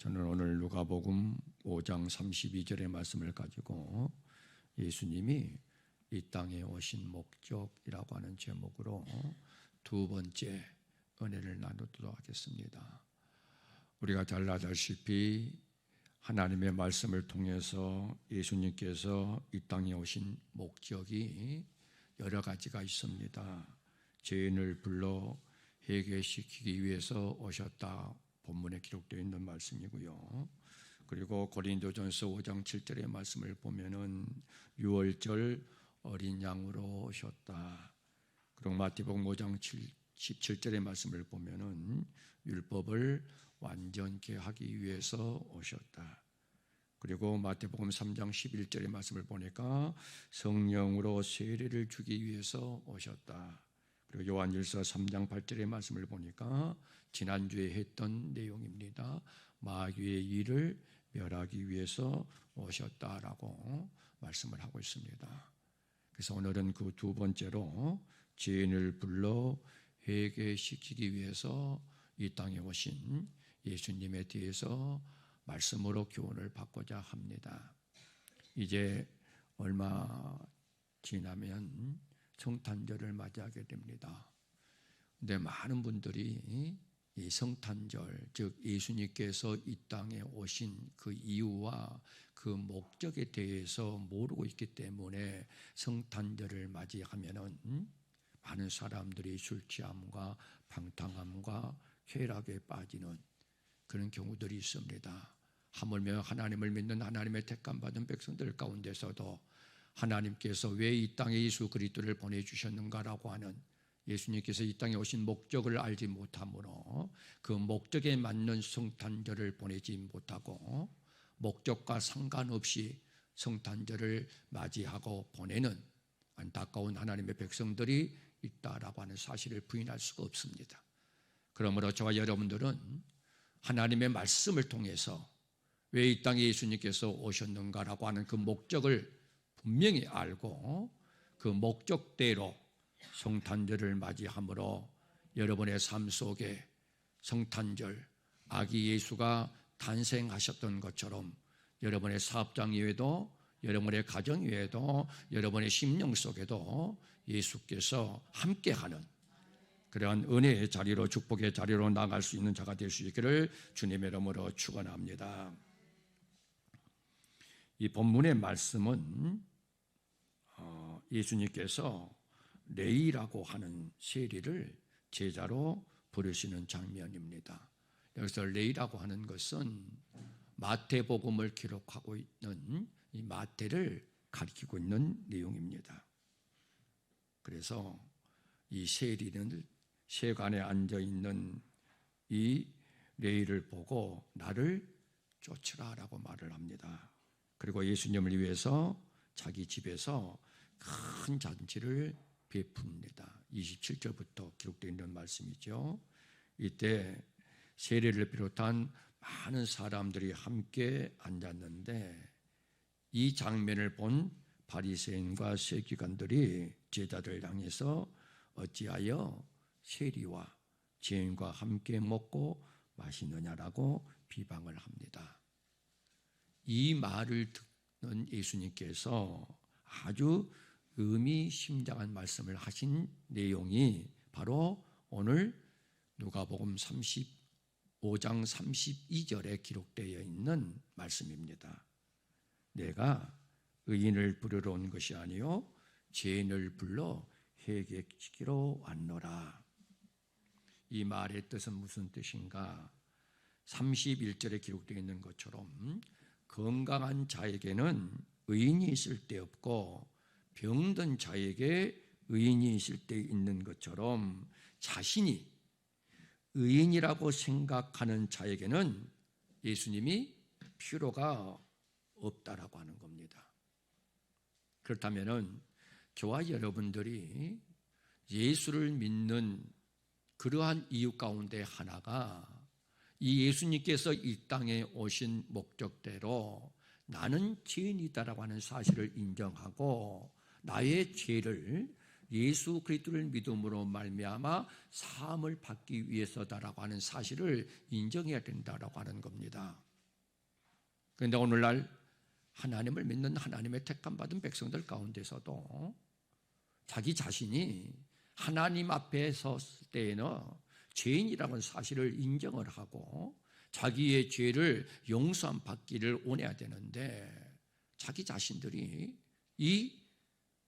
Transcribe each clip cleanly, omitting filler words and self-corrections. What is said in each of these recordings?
저는 오늘 누가복음 5장 32절의 말씀을 가지고 예수님이 이 땅에 오신 목적이라고 하는 제목으로 두 번째 은혜를 나누도록 하겠습니다. 우리가 잘 알다시피 하나님의 말씀을 통해서 예수님께서 이 땅에 오신 목적이 여러 가지가 있습니다. 죄인을 불러 회개시키기 위해서 오셨다. 본문에 기록되어 있는 말씀이고요. 그리고 고린도전서 5장 7절의 말씀을 보면은 유월절 어린 양으로 오셨다. 그리고 마태복음 5장 17절의 말씀을 보면은 율법을 완전케 하기 위해서 오셨다. 그리고 마태복음 3장 11절의 말씀을 보니까 성령으로 세례를 주기 위해서 오셨다. 그리고 요한일서 3장 8절의 말씀을 보니까 지난주에 했던 내용입니다. 마귀의 일을 멸하기 위해서 오셨다라고 말씀을 하고 있습니다. 그래서 오늘은 그 두 번째로 죄인을 불러 회개시키기 위해서 이 땅에 오신 예수님에 대해서 말씀으로 교훈을 받고자 합니다. 이제 얼마 지나면 성탄절을 맞이하게 됩니다. 근데 많은 분들이 이 성탄절, 즉 예수님께서 이 땅에 오신 그 이유와 그 목적에 대해서 모르고 있기 때문에 성탄절을 맞이하면은 많은 사람들이 술 취함과 방탕함과 쾌락에 빠지는 그런 경우들이 있습니다. 하물며 하나님을 믿는 하나님의 택함받은 백성들 가운데서도 하나님께서 왜 이 땅에 예수 그리스도를 보내주셨는가라고 하는 예수님께서 이 땅에 오신 목적을 알지 못하므로 그 목적에 맞는 성탄절을 보내지 못하고 목적과 상관없이 성탄절을 맞이하고 보내는 안타까운 하나님의 백성들이 있다라고 하는 사실을 부인할 수가 없습니다. 그러므로 저와 여러분들은 하나님의 말씀을 통해서 왜 이 땅에 예수님께서 오셨는가라고 하는 그 목적을 분명히 알고 그 목적대로 성탄절을 맞이함으로 여러분의 삶 속에 성탄절, 아기 예수가 탄생하셨던 것처럼 여러분의 사업장 위에도 여러분의 가정 위에도 여러분의 심령 속에도 예수께서 함께하는 그러한 은혜의 자리로 축복의 자리로 나갈 수 있는 자가 될 수 있기를 주님의 이름으로 축원합니다. 이 본문의 말씀은 예수님께서 레위라고 하는 세리를 제자로 부르시는 장면입니다. 여기서 레위라고 하는 것은 마태복음을 기록하고 있는 이 마태를 가리키고 있는 내용입니다. 그래서 이 세리는 세관에 앉아 있는 이 레위를 보고 나를 쫓으라라고 말을 합니다. 그리고 예수님을 위해서 자기 집에서 큰 잔치를 베풉니다. 27절부터 기록되어 있는 말씀이죠. 이때 세례를 비롯한 많은 사람들이 함께 앉았는데 이 장면을 본 바리새인과 세기관들이 제자들 향해서 어찌하여 세리와 죄인과 함께 먹고 마시느냐라고 비방을 합니다. 이 말을 듣는 예수님께서 아주 의미심장한 말씀을 하신 내용이 바로 오늘 누가복음 35장 32절에 기록되어 있는 말씀입니다. 내가 의인을 부르러 온 것이 아니요 죄인을 불러 회개시키러 왔노라. 이 말의 뜻은 무슨 뜻인가? 31절에 기록되어 있는 것처럼 건강한 자에게는 의인이 있을 때 없고 병든 자에게 의인이 있을 때 있는 것처럼 자신이 의인이라고 생각하는 자에게는 예수님이 필요가 없다라고 하는 겁니다. 그렇다면 저와 여러분들이 예수를 믿는 그러한 이유 가운데 하나가 이 예수님께서 이 땅에 오신 목적대로 나는 죄인이다라고 하는 사실을 인정하고 나의 죄를 예수 그리스도를 믿음으로 말미암아 사함을 받기 위해서다라고 하는 사실을 인정해야 된다라고 하는 겁니다. 그런데 오늘날 하나님을 믿는 하나님의 택함받은 백성들 가운데서도 자기 자신이 하나님 앞에 섰을 때에는 죄인이라는 사실을 인정을 하고 자기의 죄를 용서함 받기를 원해야 되는데 자기 자신들이 이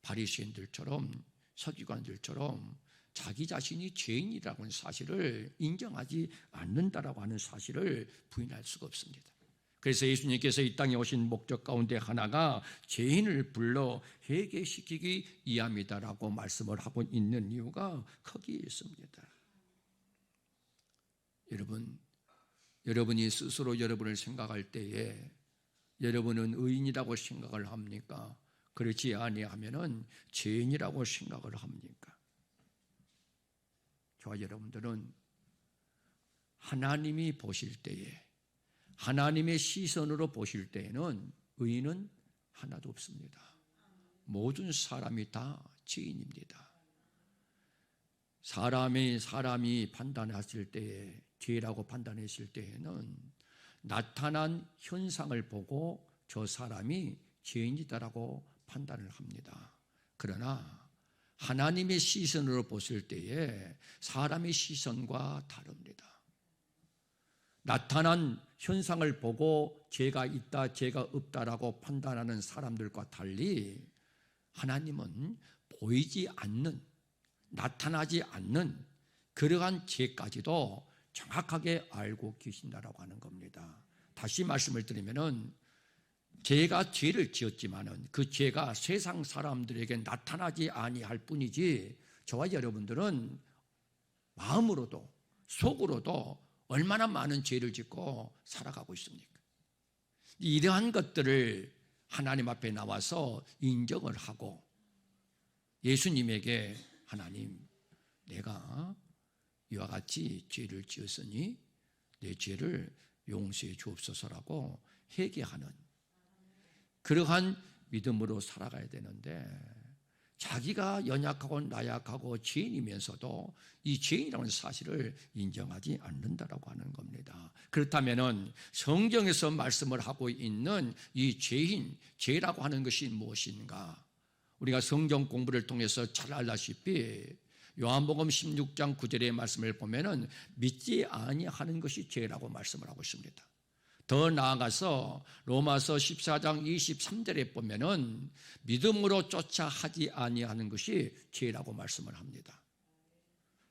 바리새인들처럼 서기관들처럼 자기 자신이 죄인이라는 사실을 인정하지 않는다라고 하는 사실을 부인할 수가 없습니다. 그래서 예수님께서 이 땅에 오신 목적 가운데 하나가 죄인을 불러 회개시키기 위함이다라고 말씀을 하고 있는 이유가 거기에 있습니다. 여러분이 스스로 여러분을 생각할 때에 여러분은 의인이라고 생각을 합니까? 그렇지 아니하면은 죄인이라고 생각을 합니까? 저와 여러분들은 하나님이 보실 때에 하나님의 시선으로 보실 때에는 의인은 하나도 없습니다. 모든 사람이 다 죄인입니다. 사람이 판단했을 때에 죄라고 판단했을 때에는 나타난 현상을 보고 저 사람이 죄인이다라고 판단을 합니다. 그러나 하나님의 시선으로 보실 때에 사람의 시선과 다릅니다. 나타난 현상을 보고 죄가 있다, 죄가 없다라고 판단하는 사람들과 달리 하나님은 보이지 않는, 나타나지 않는 그러한 죄까지도 정확하게 알고 계신다라고 하는 겁니다. 다시 말씀을 드리면은 죄가 죄를 지었지만은 그 죄가 세상 사람들에게 나타나지 아니할 뿐이지 저와 여러분들은 마음으로도 속으로도 얼마나 많은 죄를 짓고 살아가고 있습니까? 이러한 것들을 하나님 앞에 나와서 인정을 하고 예수님에게 하나님, 내가 이와 같이 죄를 지었으니 내 죄를 용서해 주옵소서라고 회개하는 그러한 믿음으로 살아가야 되는데 자기가 연약하고 나약하고 죄인이면서도 이 죄인이라는 사실을 인정하지 않는다라고 하는 겁니다. 그렇다면 성경에서 말씀을 하고 있는 이 죄라고 하는 것이 무엇인가? 우리가 성경 공부를 통해서 잘 알다시피 요한복음 16장 9절의 말씀을 보면은 믿지 아니하는 것이 죄라고 말씀을 하고 있습니다. 더 나아가서 로마서 14장 23절에 보면은 믿음으로 쫓아 하지 아니하는 것이 죄라고 말씀을 합니다.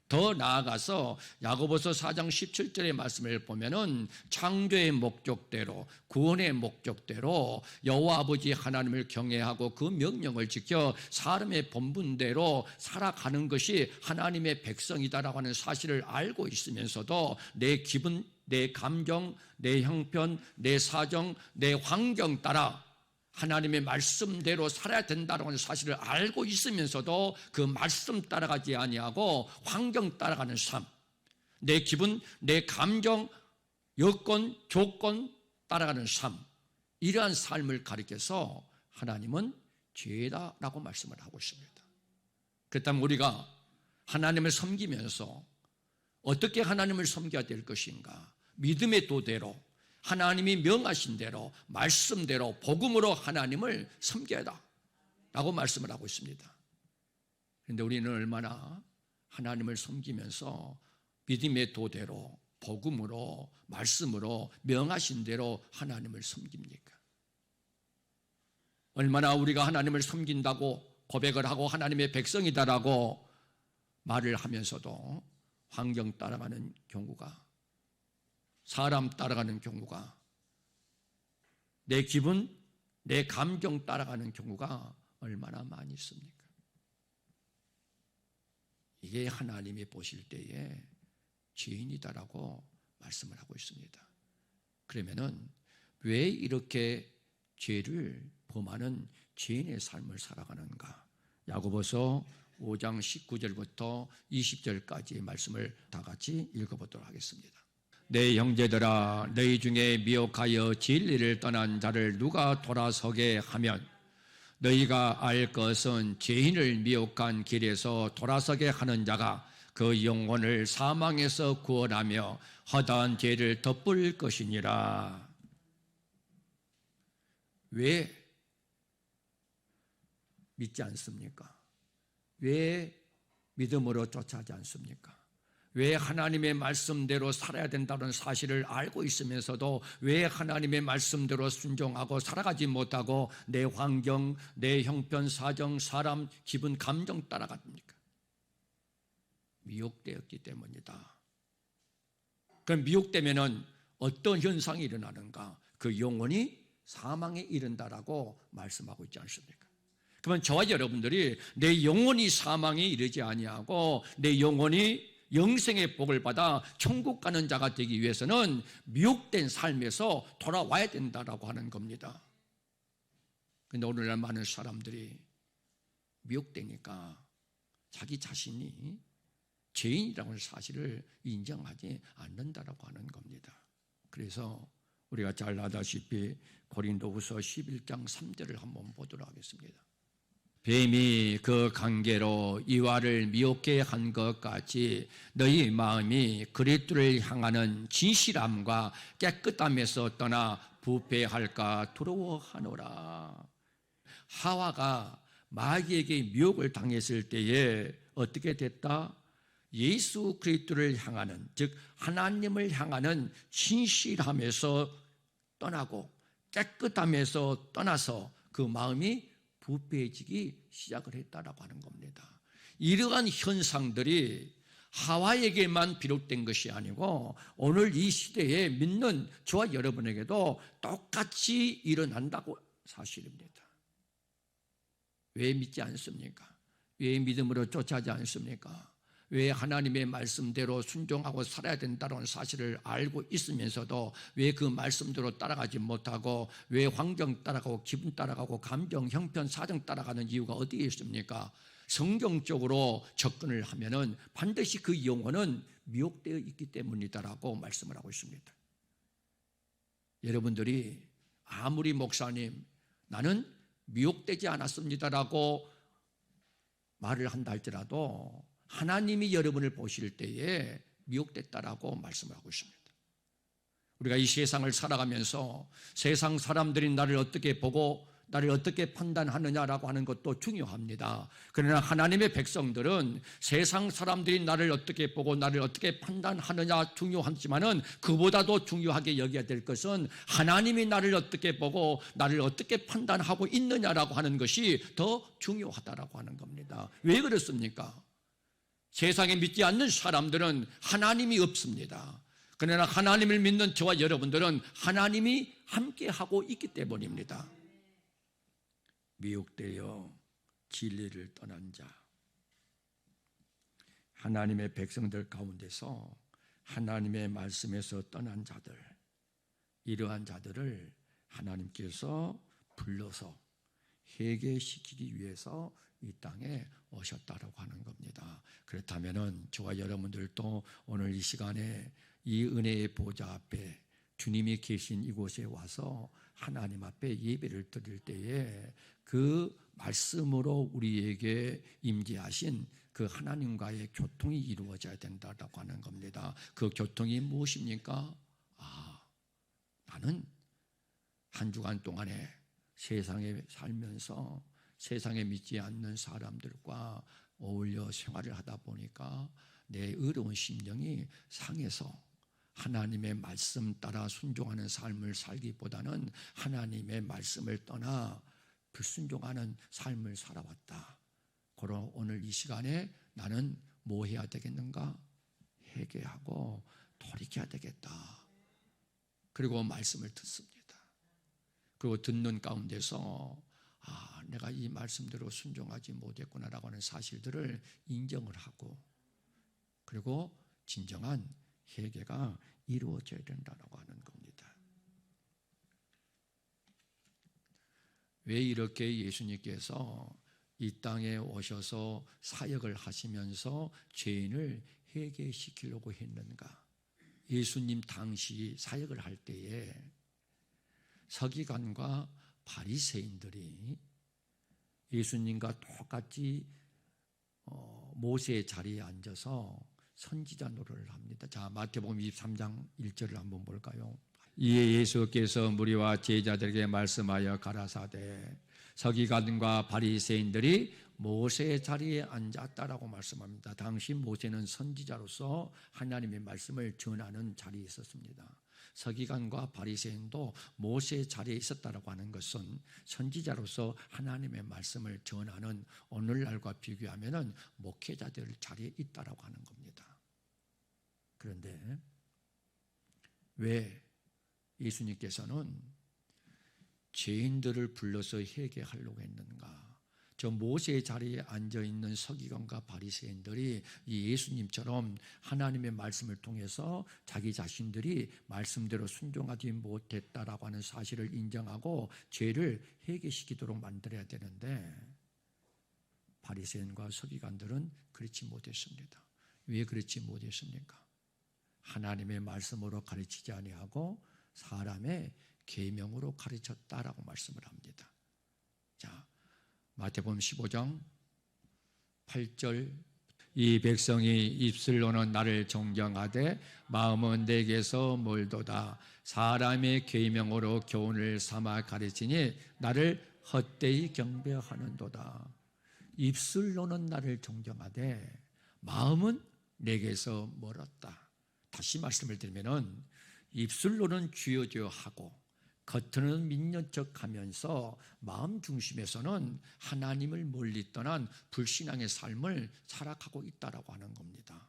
더 나아가서 야고보서 4장 17절의 말씀을 보면은 창조의 목적대로 구원의 목적대로 여호와 아버지 하나님을 경외하고 그 명령을 지켜 사람의 본분대로 살아가는 것이 하나님의 백성이다라고 하는 사실을 알고 있으면서도 내 기분, 내 감정, 내 형편, 내 사정, 내 환경 따라 하나님의 말씀대로 살아야 된다는 사실을 알고 있으면서도 그 말씀 따라가지 아니하고 환경 따라가는 삶, 내 기분, 내 감정, 여건, 조건 따라가는 삶, 이러한 삶을 가리켜서 하나님은 죄다라고 말씀을 하고 있습니다. 그렇다면 우리가 하나님을 섬기면서 어떻게 하나님을 섬겨야 될 것인가? 믿음의 도대로 하나님이 명하신 대로 말씀대로 복음으로 하나님을 섬겨야 라고 말씀을 하고 있습니다. 그런데 우리는 얼마나 하나님을 섬기면서 믿음의 도대로 복음으로 말씀으로 명하신 대로 하나님을 섬깁니까? 얼마나 우리가 하나님을 섬긴다고 고백을 하고 하나님의 백성이다라고 말을 하면서도 환경 따라가는 경우가, 사람 따라가는 경우가, 내 기분, 내 감정 따라가는 경우가 얼마나 많이 있습니까? 이게 하나님이 보실 때에 죄인이다라고 말씀을 하고 있습니다. 그러면은 왜 이렇게 죄를 범하는 죄인의 삶을 살아가는가? 야고보서 5장 19절부터 20절까지의 말씀을 다 같이 읽어보도록 하겠습니다. 내 형제들아, 너희 중에 미혹하여 진리를 떠난 자를 누가 돌아서게 하면 너희가 알 것은 죄인을 미혹한 길에서 돌아서게 하는 자가 그 영혼을 사망에서 구원하며 허다한 죄를 덮을 것이니라. 왜 믿지 않습니까? 왜 믿음으로 쫓아하지 않습니까? 왜 하나님의 말씀대로 살아야 된다는 사실을 알고 있으면서도 왜 하나님의 말씀대로 순종하고 살아가지 못하고 내 환경, 내 형편, 사정, 사람, 기분, 감정 따라갑니까? 미혹되었기 때문이다. 그럼 미혹되면은 어떤 현상이 일어나는가? 그 영혼이 사망에 이른다라고 말씀하고 있지 않습니까? 그러면 저와 여러분들이 내 영혼이 사망에 이르지 아니하고 내 영혼이 영생의 복을 받아 천국 가는 자가 되기 위해서는 미혹된 삶에서 돌아와야 된다라고 하는 겁니다. 그런데 오늘날 많은 사람들이 미혹되니까 자기 자신이 죄인이라는 사실을 인정하지 않는다라고 하는 겁니다. 그래서 우리가 잘 아다시피 고린도후서 11장 3절을 한번 보도록 하겠습니다. 뱀이 그 관계로 이와를 미혹게 한 것 같이 너희 마음이 그리스도를 향하는 진실함과 깨끗함에서 떠나 부패할까 두려워하노라. 하와가 마귀에게 미혹을 당했을 때에 어떻게 됐다? 예수 그리스도를 향하는, 즉 하나님을 향하는 진실함에서 떠나고 깨끗함에서 떠나서 그 마음이 부패해지기 시작을 했다라고 하는 겁니다. 이러한 현상들이 하와에게만 비롯된 것이 아니고 오늘 이 시대에 믿는 저와 여러분에게도 똑같이 일어난다고 사실입니다. 왜 믿지 않습니까? 왜 믿음으로 쫓아하지 않습니까? 왜 하나님의 말씀대로 순종하고 살아야 된다는 사실을 알고 있으면서도 왜 그 말씀대로 따라가지 못하고 왜 환경 따라가고 기분 따라가고 감정, 형편, 사정 따라가는 이유가 어디에 있습니까? 성경적으로 접근을 하면은 반드시 그 영혼은 미혹되어 있기 때문이다라고 말씀을 하고 있습니다. 여러분들이 아무리 목사님 나는 미혹되지 않았습니다라고 말을 한다 할지라도 하나님이 여러분을 보실 때에 미혹됐다라고 말씀을 하고 있습니다. 우리가 이 세상을 살아가면서 세상 사람들이 나를 어떻게 보고 나를 어떻게 판단하느냐라고 하는 것도 중요합니다. 그러나 하나님의 백성들은 세상 사람들이 나를 어떻게 보고 나를 어떻게 판단하느냐 중요하지만은 그보다도 중요하게 여겨야 될 것은 하나님이 나를 어떻게 보고 나를 어떻게 판단하고 있느냐라고 하는 것이 더 중요하다라고 하는 겁니다. 왜 그렇습니까? 세상에 믿지 않는 사람들은 하나님이 없습니다. 그러나 하나님을 믿는 저와 여러분들은 하나님이 함께하고 있기 때문입니다. 미혹되어 진리를 떠난 자, 하나님의 백성들 가운데서 하나님의 말씀에서 떠난 자들, 이러한 자들을 하나님께서 불러서 회개시키기 위해서 이 땅에 오셨다라고 하는 겁니다. 그렇다면은 저와 여러분들도 오늘 이 시간에 이 은혜의 보좌 앞에 주님이 계신 이곳에 와서 하나님 앞에 예배를 드릴 때에 그 말씀으로 우리에게 임재하신 그 하나님과의 교통이 이루어져야 된다라고 하는 겁니다. 그 교통이 무엇입니까? 나는 한 주간 동안에 세상에 살면서 세상에 믿지 않는 사람들과 어울려 생활을 하다 보니까 내 어려운 심령이 상해서 하나님의 말씀 따라 순종하는 삶을 살기보다는 하나님의 말씀을 떠나 불순종하는 삶을 살아왔다. 그럼 오늘 이 시간에 나는 뭐 해야 되겠는가? 회개하고 돌이켜야 되겠다. 그리고 말씀을 듣습니다. 그리고 듣는 가운데서 내가 이 말씀대로 순종하지 못했구나라고 하는 사실들을 인정을 하고 그리고 진정한 회개가 이루어져야 된다고 하는 겁니다. 왜 이렇게 예수님께서 이 땅에 오셔서 사역을 하시면서 죄인을 회개시키려고 했는가? 예수님 당시 사역을 할 때에 서기관과 바리새인들이 예수님과 똑같이 모세의 자리에 앉아서 선지자 노릇을 합니다. 자, 마태복음 23장 1절을 한번 볼까요? 이에 예수께서 무리와 제자들에게 말씀하여 가라사대 서기관과 바리새인들이 모세의 자리에 앉았다라고 말씀합니다. 당시 모세는 선지자로서 하나님의 말씀을 전하는 자리에 있었습니다. 서기관과 바리새인도 모세의 자리에 있었다라고 하는 것은 선지자로서 하나님의 말씀을 전하는 오늘날과 비교하면 목회자들 자리에 있다라고 하는 겁니다. 그런데 왜 예수님께서는 죄인들을 불러서 회개하려고 했는가? 저 모세의 자리에 앉아있는 서기관과 바리새인들이 이 예수님처럼 하나님의 말씀을 통해서 자기 자신들이 말씀대로 순종하지 못했다라고 하는 사실을 인정하고 죄를 회개시키도록 만들어야 되는데 바리새인과 서기관들은 그렇지 못했습니다. 왜 그렇지 못했습니까? 하나님의 말씀으로 가르치지 아니하고 사람의 계명으로 가르쳤다라고 말씀을 합니다. 자, 마태복음 15장 8절 이 백성이 입술로는 나를 존경하되 마음은 내게서 멀도다. 사람의 계명으로 교훈을 삼아 가르치니 나를 헛되이 경배하는도다. 입술로는 나를 존경하되 마음은 내게서 멀었다. 다시 말씀을 드리면은 입술로는 주여 주여 하고 겉으로는 믿는 척하면서 마음 중심에서는 하나님을 멀리 떠난 불신앙의 삶을 살아가고 있다라고 하는 겁니다.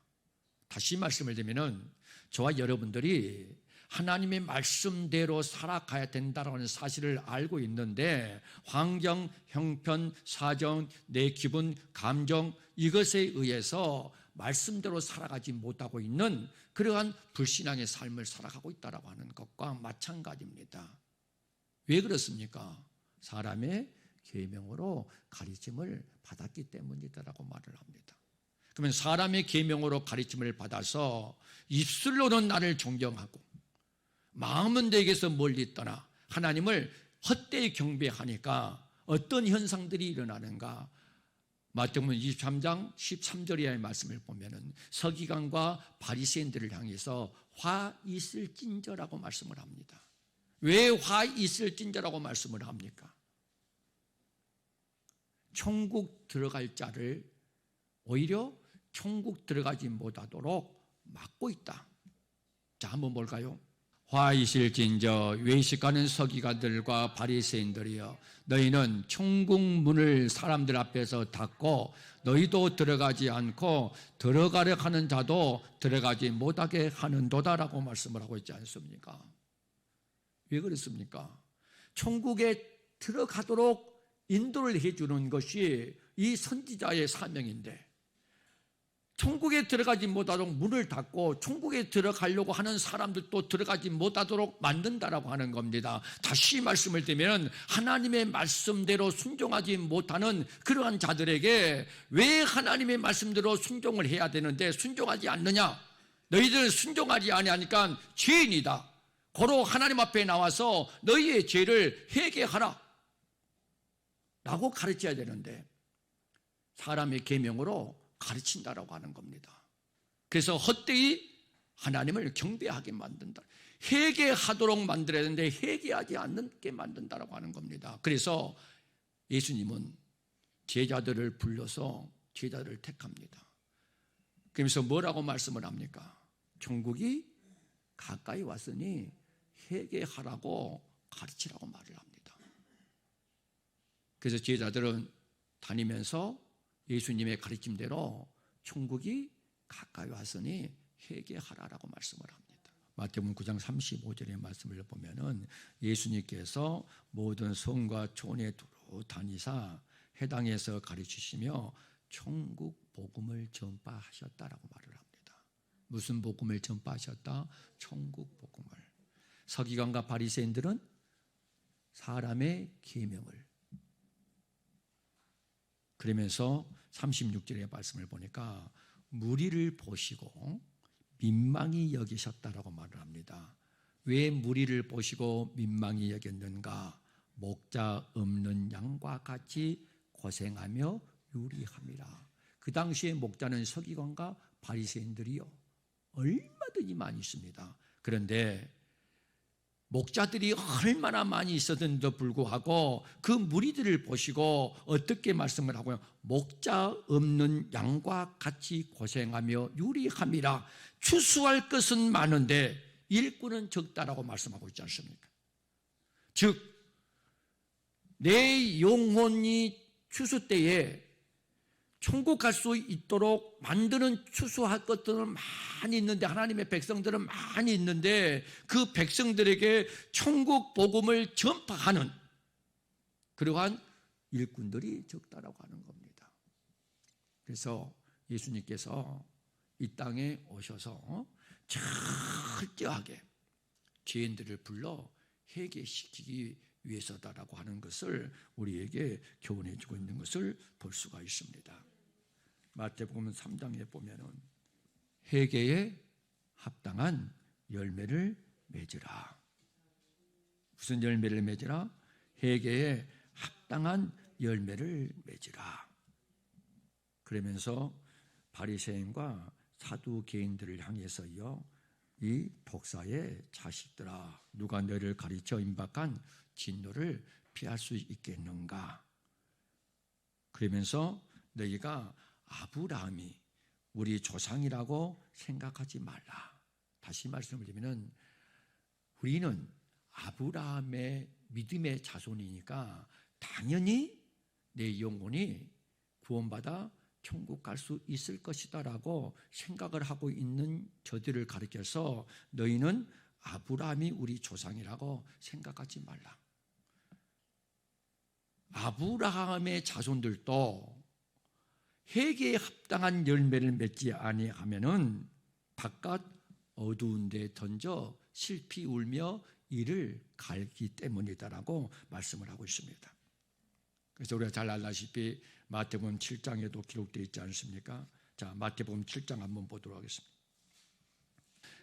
다시 말씀을 드리면은 저와 여러분들이 하나님의 말씀대로 살아가야 된다는 사실을 알고 있는데 환경, 형편, 사정, 내 기분, 감정 이것에 의해서 말씀대로 살아가지 못하고 있는 그러한 불신앙의 삶을 살아가고 있다고 하는 것과 마찬가지입니다. 왜 그렇습니까? 사람의 계명으로 가르침을 받았기 때문이다라고 말을 합니다. 그러면 사람의 계명으로 가르침을 받아서 입술로는 나를 존경하고 마음은 내게서 멀리 떠나 하나님을 헛되이 경배하니까 어떤 현상들이 일어나는가? 마태복음 23장 13절의 말씀을 보면은 서기관과 바리새인들을 향해서 화 있을진저라고 말씀을 합니다. 왜 화 있을진저라고 말씀을 합니까? 천국 들어갈 자를 오히려 천국 들어가지 못하도록 막고 있다. 자, 한번 볼까요? 화 있을진저 외식하는 서기관들과 바리새인들이여 너희는 천국 문을 사람들 앞에서 닫고 너희도 들어가지 않고 들어가려 하는 자도 들어가지 못하게 하는도다라고 말씀을 하고 있지 않습니까? 왜 그렇습니까? 천국에 들어가도록 인도를 해주는 것이 이 선지자의 사명인데 천국에 들어가지 못하도록 문을 닫고 천국에 들어가려고 하는 사람들도 들어가지 못하도록 만든다라고 하는 겁니다. 다시 말씀을 드리면 하나님의 말씀대로 순종하지 못하는 그러한 자들에게 왜 하나님의 말씀대로 순종을 해야 되는데 순종하지 않느냐? 너희들은 순종하지 아니하니까 죄인이다. 고로 하나님 앞에 나와서 너희의 죄를 회개하라 라고 가르쳐야 되는데 사람의 계명으로 가르친다라고 하는 겁니다. 그래서 헛되이 하나님을 경배하게 만든다. 회개하도록 만들어야 되는데 회개하지 않게 만든다라고 하는 겁니다. 그래서 예수님은 제자들을 불러서 제자들을 택합니다. 그러면서 뭐라고 말씀을 합니까? 천국이 가까이 왔으니 회개하라고 가르치라고 말을 합니다. 그래서 제자들은 다니면서 예수님의 가르침대로 천국이 가까이 왔으니 회개하라라고 말씀을 합니다. 마태복음 9장 35절의 말씀을 보면은 예수님께서 모든 성과 촌에 두루 다니사 회당에서 가르치시며 천국 복음을 전파하셨다라고 말을 합니다. 무슨 복음을 전파하셨다? 천국 복음을. 서기관과 바리새인들은 사람의 계명을 그러면서 36절의 말씀을 보니까 무리를 보시고 민망히 여기셨다라고 말을 합니다. 왜 무리를 보시고 민망히 여겼는가? 목자 없는 양과 같이 고생하며 유리함이라. 그 당시에 목자는 서기관과 바리새인들이요 얼마든지 많이 있습니다. 그런데 목자들이 얼마나 많이 있었는데도 불구하고 그 무리들을 보시고 어떻게 말씀을 하고요? 목자 없는 양과 같이 고생하며 유리함이라. 추수할 것은 많은데 일꾼은 적다라고 말씀하고 있지 않습니까? 즉, 내 영혼이 추수 때에 천국 갈 수 있도록 만드는 추수할 것들은 많이 있는데, 하나님의 백성들은 많이 있는데 그 백성들에게 천국 복음을 전파하는 그러한 일꾼들이 적다라고 하는 겁니다. 그래서 예수님께서 이 땅에 오셔서 철저하게 죄인들을 불러 회개시키기 위해서다라고 하는 것을 우리에게 교훈해 주고 있는 것을 볼 수가 있습니다. 마태복음 3장에 보면은 회개에 합당한 열매를 맺으라. 무슨 열매를 맺으라? 회개에 합당한 열매를 맺으라. 그러면서 바리새인과 사두개인들을 향해서요, 이 독사의 자식들아, 누가 너를 가르쳐 임박한 진노를 피할 수 있겠는가? 그러면서 너희가 아브라함이 우리 조상이라고 생각하지 말라. 다시 말씀을 드리면 우리는 아브라함의 믿음의 자손이니까 당연히 내 영혼이 구원받아 천국 갈 수 있을 것이다라고 생각을 하고 있는 저들을 가르쳐서 너희는 아브라함이 우리 조상이라고 생각하지 말라. 아브라함의 자손들도 회개에 합당한 열매를 맺지 아니하면은 바깥 어두운 데 던져 슬피 울며 이를 갈기 때문이다라고 말씀을 하고 있습니다. 그래서 우리가 잘 알다시피 마태복음 7장에도 기록되어 있지 않습니까? 자, 마태복음 7장 한번 보도록 하겠습니다.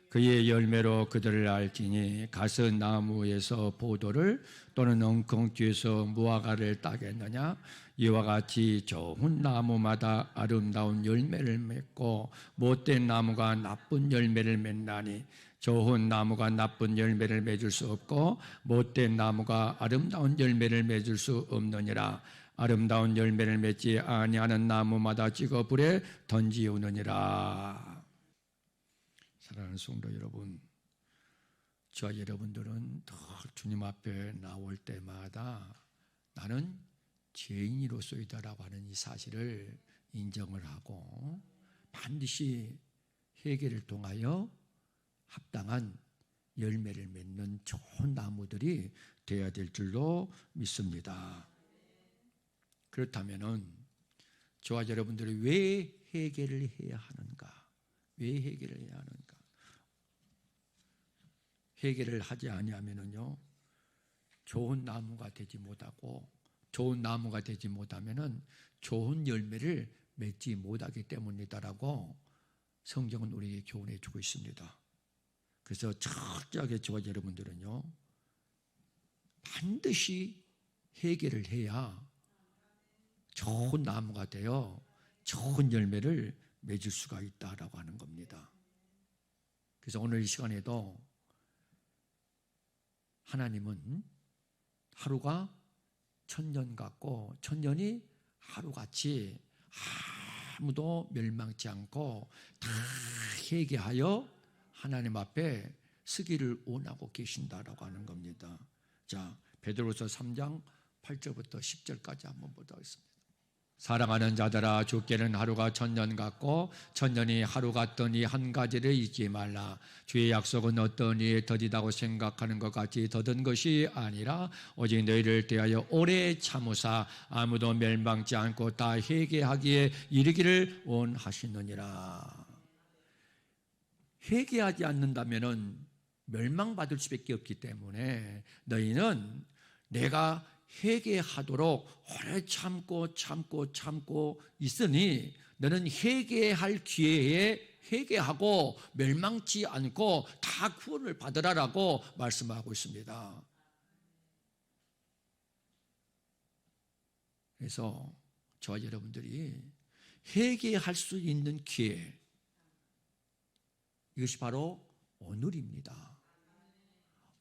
그의 열매로 그들을 알지니 가서 나무에서 포도를 또는 엉겅퀴에서 무화과를 따겠느냐? 이와 같이 좋은 나무마다 아름다운 열매를 맺고 못된 나무가 나쁜 열매를 맺나니 좋은 나무가 나쁜 열매를 맺을 수 없고 못된 나무가 아름다운 열매를 맺을 수 없느니라. 아름다운 열매를 맺지 아니하는 나무마다 찍어 불에 던지우느니라. 사랑하는 성도 여러분, 저와 여러분들은 더 주님 앞에 나올 때마다 나는 죄인으로서이다라고 하는 이 사실을 인정을 하고 반드시 회개를 통하여 합당한 열매를 맺는 좋은 나무들이 되어야 될 줄로 믿습니다. 그렇다면은 저와 여러분들이 왜 회개를 해야 하는가? 왜 회개를 해야 하는가? 회개를 하지 아니하면은요, 좋은 나무가 되지 못하고 좋은 나무가 되지 못하면은 좋은 열매를 맺지 못하기 때문이다라고 성경은 우리에게 교훈해 주고 있습니다. 그래서 철저하게 저와 여러분들은요, 반드시 회개를 해야 좋은 나무가 되어 좋은 열매를 맺을 수가 있다라고 하는 겁니다. 그래서 오늘 이 시간에도 하나님은 하루가 천년 같고 천년이 하루같이 아무도 멸망치 않고 다 회개하여 하나님 앞에 서기를 원하고 계신다라고 하는 겁니다. 자, 베드로서 3장 8절부터 10절까지 한번 보도록 하겠습니다. 사랑하는 자들아, 주께는 하루가 천년 같고 천년이 하루 같더니 한 가지를 잊지 말라. 주의 약속은 어떠니 더디다고 생각하는 것 같이 더딘 것이 아니라 오직 너희를 대하여 오래 참으사 아무도 멸망치 않고 다 회개하기에 이르기를 원하시느니라. 회개하지 않는다면은 멸망받을 수밖에 없기 때문에 너희는 내가 회개하도록 오래 참고 있으니 너는 회개할 기회에 회개하고 멸망치 않고 다 구원을 받으라라고 말씀하고 있습니다. 그래서 저와 여러분들이 회개할 수 있는 기회, 이것이 바로 오늘입니다.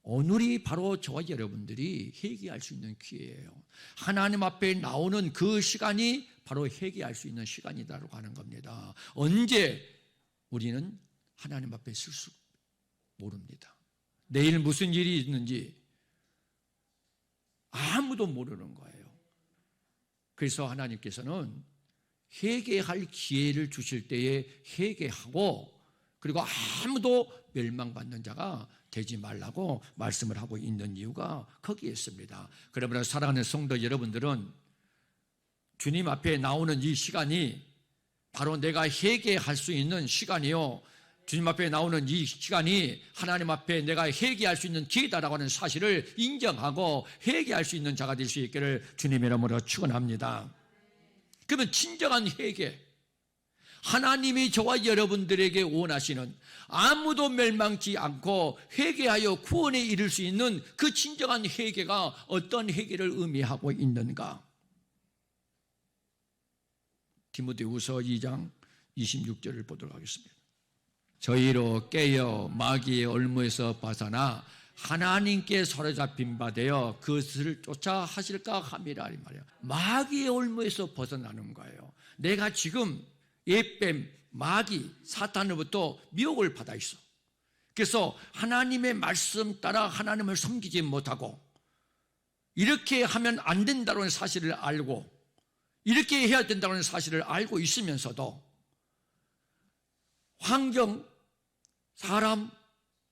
오늘이 바로 저와 여러분들이 회개할 수 있는 기회예요. 하나님 앞에 나오는 그 시간이 바로 회개할 수 있는 시간이라고 하는 겁니다. 언제 우리는 하나님 앞에 쓸 수 모릅니다. 내일 무슨 일이 있는지 아무도 모르는 거예요. 그래서 하나님께서는 회개할 기회를 주실 때에 회개하고, 그리고 아무도 멸망받는 자가 되지 말라고 말씀을 하고 있는 이유가 거기에 있습니다. 그러므로 사랑하는 성도 여러분들은 주님 앞에 나오는 이 시간이 바로 내가 회개할 수 있는 시간이요, 주님 앞에 나오는 이 시간이 하나님 앞에 내가 회개할 수 있는 기회다라고 하는 사실을 인정하고 회개할 수 있는 자가 될 수 있기를 주님의 이름으로 축원합니다. 그러면 진정한 회개, 하나님이 저와 여러분들에게 원하시는 아무도 멸망치 않고 회개하여 구원에 이를 수 있는 그 진정한 회개가 어떤 회개를 의미하고 있는가? 디모데후서 2장 26절을 보도록 하겠습니다. 저희로 깨어 마귀의 올무에서 벗어나 하나님께 사로잡힌 바 되어 그것을 쫓아 하실까 함이라 이 말이에요. 마귀의 올무에서 벗어나는 거예요. 내가 지금 예뱀, 마귀, 사탄으로부터 미혹을 받아 있어. 그래서 하나님의 말씀 따라 하나님을 섬기지 못하고 이렇게 하면 안 된다는 사실을 알고 이렇게 해야 된다는 사실을 알고 있으면서도 환경, 사람,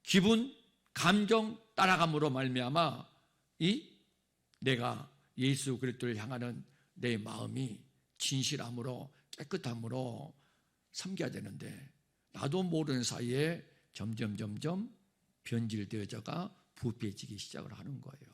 기분, 감정 따라감으로 말미암아 내가 예수 그리스도를 향하는 내 마음이 진실함으로 깨끗함으로 섬겨야 되는데 나도 모르는 사이에 점점 변질되어져가 부패해지기 시작을 하는 거예요.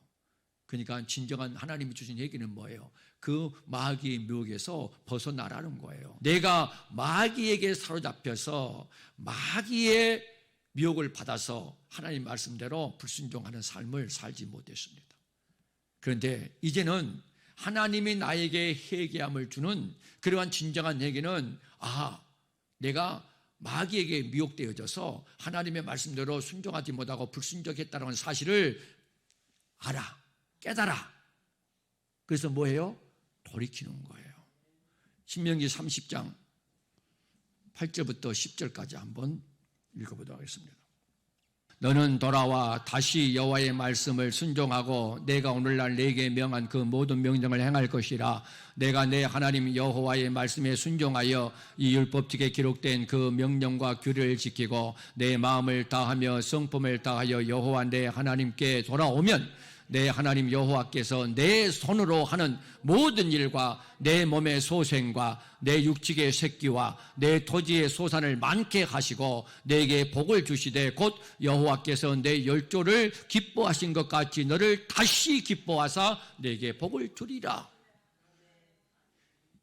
그러니까 진정한 하나님이 주신 얘기는 뭐예요? 그 마귀의 묘에서 벗어나라는 거예요. 내가 마귀에게 사로잡혀서 마귀의 미혹을 받아서 하나님 말씀대로 불순종하는 삶을 살지 못했습니다. 그런데 이제는 하나님이 나에게 회개함을 주는 그러한 진정한 얘기는 내가 마귀에게 미혹되어져서 하나님의 말씀대로 순종하지 못하고 불순종했다는 사실을 알아, 깨달아. 그래서 뭐예요? 돌이키는 거예요. 신명기 30장 8절부터 10절까지 한번 읽어보도록 하겠습니다. 너는 돌아와 다시 여호와의 말씀을 순종하고 내가 오늘날 내게 명한 그 모든 명령을 행할 것이라. 내가 내 하나님 여호와의 말씀에 순종하여 이 율법책에 기록된 그 명령과 규례를 지키고 내 마음을 다하며 성품을 다하여 여호와 내 하나님께 돌아오면 내 하나님 여호와께서 내 손으로 하는 모든 일과 내 몸의 소생과 내 육축의 새끼와 내 토지의 소산을 많게 하시고 내게 복을 주시되 곧 여호와께서 내 열조를 기뻐하신 것 같이 너를 다시 기뻐하사 내게 복을 주리라.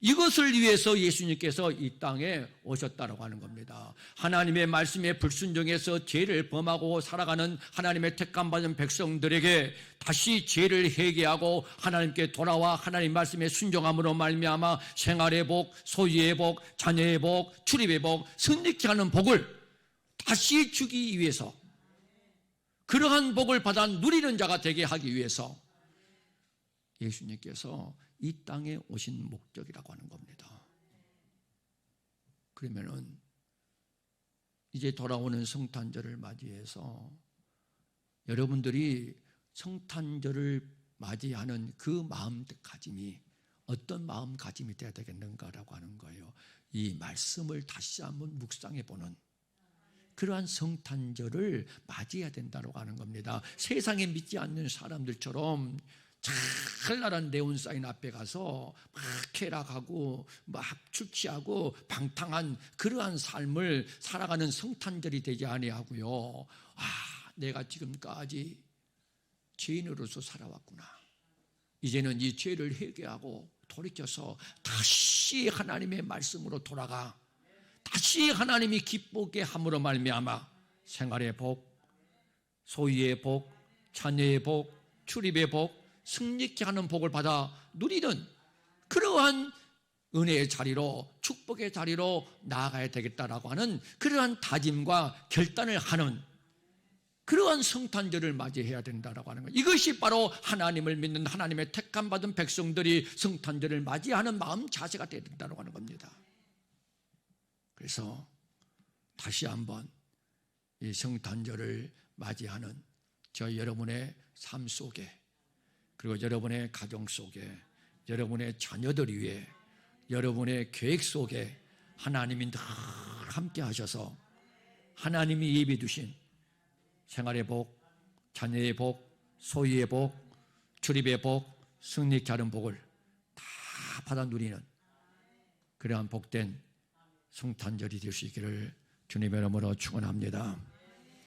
이것을 위해서 예수님께서 이 땅에 오셨다고 하는 겁니다. 하나님의 말씀에 불순종해서 죄를 범하고 살아가는 하나님의 택함받은 백성들에게 다시 죄를 회개하고 하나님께 돌아와 하나님 말씀에 순종함으로 말미암아 생활의 복, 소유의 복, 자녀의 복, 출입의 복, 승리케 하는 복을 다시 주기 위해서, 그러한 복을 받아 누리는 자가 되게 하기 위해서 예수님께서 이 땅에 오신 목적이라고 하는 겁니다. 그러면은 이제 돌아오는 성탄절을 맞이해서 여러분들이 성탄절을 맞이하는 그 마음가짐이 어떤 마음가짐이 되어야 되겠는가라고 하는 거예요. 이 말씀을 다시 한번 묵상해 보는 그러한 성탄절을 맞이해야 된다고 하는 겁니다. 세상에 믿지 않는 사람들처럼 찬란한 네온사인 앞에 가서 막 쾌락하고 막 출치하고 방탕한 그러한 삶을 살아가는 성탄절이 되지 아니하고요. 내가 지금까지 죄인으로서 살아왔구나. 이제는 이 죄를 회개하고 돌이켜서 다시 하나님의 말씀으로 돌아가 다시 하나님이 기쁘게 함으로 말미암아 생활의 복, 소유의 복, 자녀의 복, 출입의 복, 승리케 하는 복을 받아 누리는 그러한 은혜의 자리로, 축복의 자리로 나아가야 되겠다라고 하는 그러한 다짐과 결단을 하는 그러한 성탄절을 맞이해야 된다라고 하는 거예요. 이것이 바로 하나님을 믿는 하나님의 택함 받은 백성들이 성탄절을 맞이하는 마음 자세가 되어야 된다고 하는 겁니다. 그래서 다시 한번 이 성탄절을 맞이하는 저 여러분의 삶 속에, 그리고 여러분의 가정 속에, 여러분의 자녀들 위에, 여러분의 계획 속에 하나님이 늘 함께 하셔서 하나님이 예비해 두신 생활의 복, 자녀의 복, 소유의 복, 출입의 복, 승리케 하는 복을 다 받아 누리는 그러한 복된 성탄절이 될 수 있기를 주님의 이름으로 축원합니다.